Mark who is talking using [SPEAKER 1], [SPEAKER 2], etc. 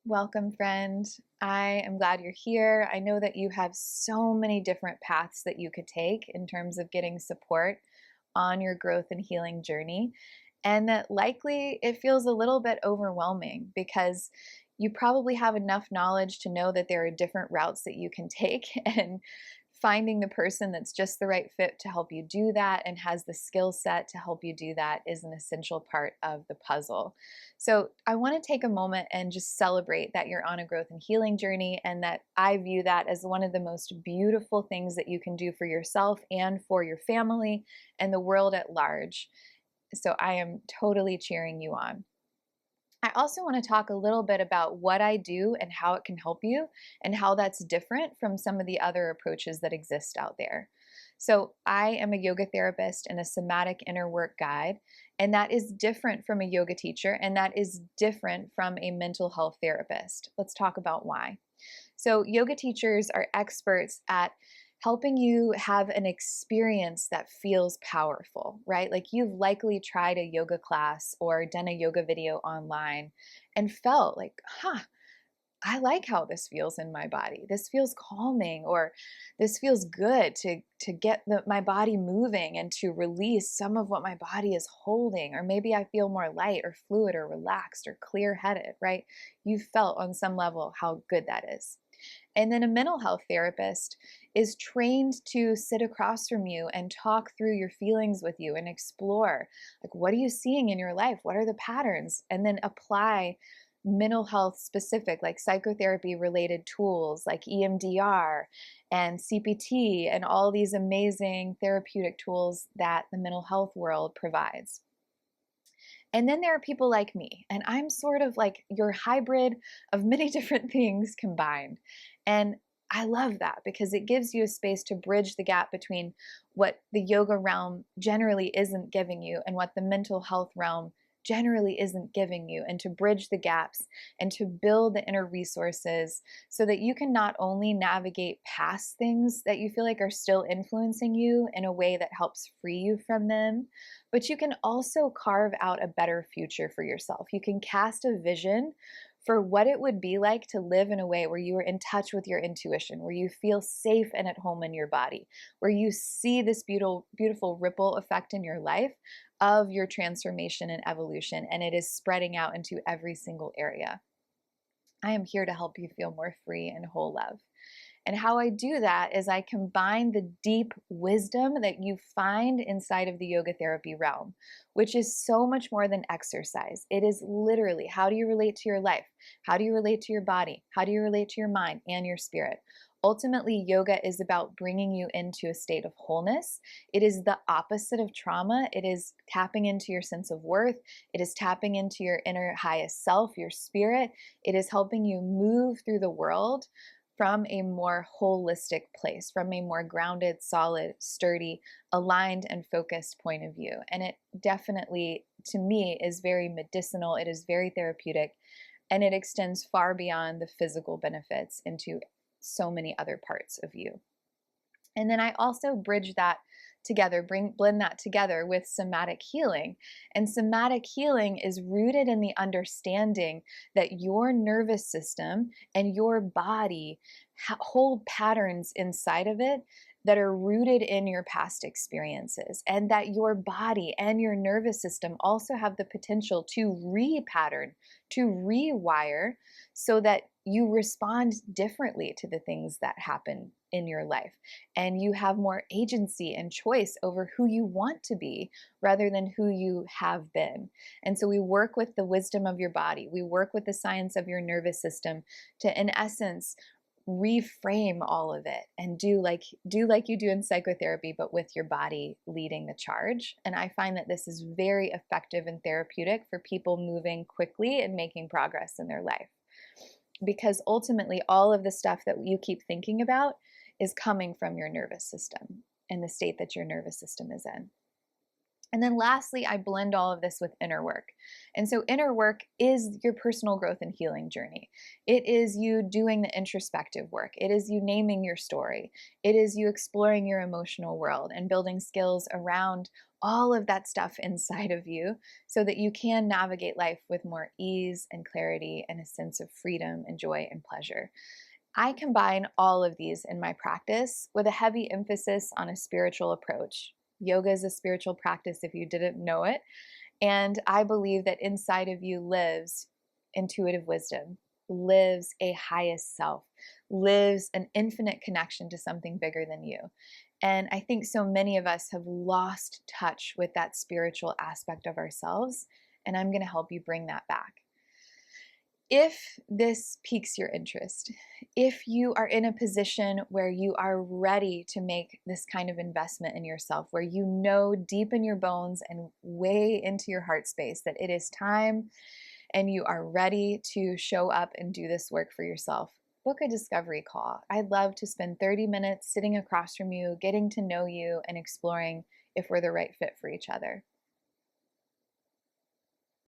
[SPEAKER 1] Welcome, friend. I am glad you're here. I know that you have so many different paths that you could take in terms of getting support on your growth and healing journey, and that likely it feels a little bit overwhelming because you probably have enough knowledge to know that there are different routes that you can take, and finding the person that's just the right fit to help you do that and has the skill set to help you do that is an essential part of the puzzle. So, I want to take a moment and just celebrate that you're on a growth and healing journey, and that I view that as one of the most beautiful things that you can do for yourself and for your family and the world at large. So, I am totally cheering you on. I also want to talk a little bit about what I do and how it can help you, and how that's different from some of the other approaches that exist out there. So, I am a yoga therapist and a somatic inner work guide, and that is different from a yoga teacher, and that is different from a mental health therapist. Let's talk about why. So, yoga teachers are experts at helping you have an experience that feels powerful, right? Like you've likely tried a yoga class or done a yoga video online and felt like, I like how this feels in my body. This feels calming, or this feels good to get my body moving and to release some of what my body is holding. Or maybe I feel more light or fluid or relaxed or clear headed, right? You felt on some level how good that is. And then a mental health therapist is trained to sit across from you and talk through your feelings with you and explore, like, what are you seeing in your life? What are the patterns? And then apply mental health specific, like psychotherapy related tools like EMDR and CPT and all these amazing therapeutic tools that the mental health world provides. And then there are people like me, and I'm sort of like your hybrid of many different things combined. And I love that because it gives you a space to bridge the gap between what the yoga realm generally isn't giving you and what the mental health realm generally isn't giving you, and to bridge the gaps and to build the inner resources so that you can not only navigate past things that you feel like are still influencing you in a way that helps free you from them, but you can also carve out a better future for yourself. You can cast a vision for what it would be like to live in a way where you are in touch with your intuition, where you feel safe and at home in your body, where you see this beautiful, beautiful ripple effect in your life of your transformation and evolution, and it is spreading out into every single area. I am here to help you feel more free and whole love. And how I do that is I combine the deep wisdom that you find inside of the yoga therapy realm, which is so much more than exercise. It is literally, how do you relate to your life? How do you relate to your body? How do you relate to your mind and your spirit? Ultimately, yoga is about bringing you into a state of wholeness. It is the opposite of trauma. It is tapping into your sense of worth. It is tapping into your inner highest self, your spirit. It is helping you move through the world from a more holistic place, from a more grounded, solid, sturdy, aligned, and focused point of view. And it definitely, to me, is very medicinal. It is very therapeutic, and it extends far beyond the physical benefits into so many other parts of you. And then I also bridge that together, blend that together with somatic healing. And somatic healing is rooted in the understanding that your nervous system and your body hold patterns inside of it that are rooted in your past experiences, and that your body and your nervous system also have the potential to repattern, to rewire, so that you respond differently to the things that happen in your life, and you have more agency and choice over who you want to be rather than who you have been. And so we work with the wisdom of your body, we work with the science of your nervous system to, in essence, reframe all of it and do like you do in psychotherapy, but with your body leading the charge. And I find that this is very effective and therapeutic for people moving quickly and making progress in their life, because ultimately all of the stuff that you keep thinking about is coming from your nervous system and the state that your nervous system is in. And then lastly, I blend all of this with inner work. And so inner work is your personal growth and healing journey. It is you doing the introspective work. It is you naming your story. It is you exploring your emotional world and building skills around all of that stuff inside of you so that you can navigate life with more ease and clarity and a sense of freedom and joy and pleasure. I combine all of these in my practice with a heavy emphasis on a spiritual approach. Yoga is a spiritual practice if you didn't know it. And I believe that inside of you lives intuitive wisdom, lives a highest self, lives an infinite connection to something bigger than you. And I think so many of us have lost touch with that spiritual aspect of ourselves. And I'm going to help you bring that back. If this piques your interest, if you are in a position where you are ready to make this kind of investment in yourself, where you know deep in your bones and way into your heart space that it is time and you are ready to show up and do this work for yourself, book a discovery call. I'd love to spend 30 minutes sitting across from you, getting to know you, and exploring if we're the right fit for each other.